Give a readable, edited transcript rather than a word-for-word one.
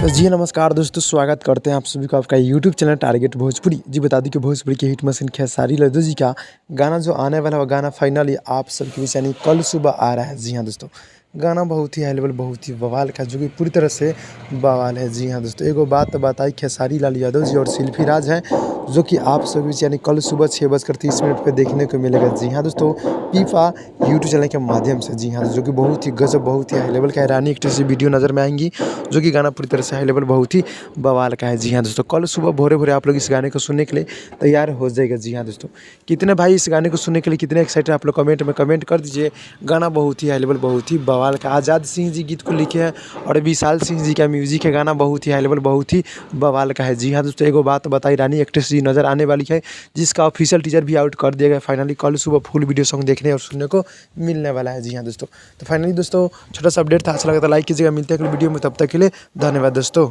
तो जी नमस्कार दोस्तों, स्वागत करते हैं आप सभी को आपका यूट्यूब चैनल टारगेट भोजपुरी। जी बता दूं कि भोजपुरी के हिट मशीन खेसारी लाल जी का गाना जो आने वाला है, गाना फाइनली आप सबके बीच यानी कल सुबह आ रहा है। जी हाँ दोस्तों, गाना बहुत ही हाई लेवल, बहुत ही बवाल का, जो कि पूरी तरह से बवाल है। जी हाँ दोस्तों, एगो बात बताई खेसारी लाल यादव जी और शिल्पी राज हैं, जो कि आप सभी बीच यानी कल सुबह 6:30 पे देखने को मिलेगा। जी हाँ दोस्तों, फीफा यूट्यूब चैनल के माध्यम से। जी हाँ, जो कि बहुत ही गजब, बहुत ही हाई लेवल का हैरानी एक सी वीडियो नज़र में आएंगी, जो कि गाना पूरी तरह से हाई लेवल, बहुत ही बवाल का है। जी हाँ दोस्तों, कल सुबह भोरे-भोरे आप लोग इस गाने को सुनने के लिए तैयार हो जाइएगा। जी हाँ दोस्तों, कितने भाई इस गाने को सुनने के लिए कितने एक्साइटेड आप लोग कमेंट में कमेंट कर दीजिए। गाना बहुत ही हाई लेवल, बहुत ही बवाल का। आज़ाद सिंह जी गीत को लिखे हैं और विशाल सिंह जी का म्यूजिक है। गाना बहुत ही हाई लेवल, बहुत ही बवाल का है। जी हाँ दोस्तों, एगो बात बताई, रानी एक्ट्रेस जी नज़र आने वाली है, जिसका ऑफिशियल टीजर भी आउट कर दिया गया। फाइनली कल सुबह फुल वीडियो सॉन्ग देखने और सुनने को मिलने वाला है। जी हाँ दोस्तों, तो फाइनली दोस्तों छोटा सा अपडेट था, अच्छा लगा तो लाइक कीजिएगा। मिलते हैं अगले वीडियो में, तब तक के लिए धन्यवाद दोस्तों।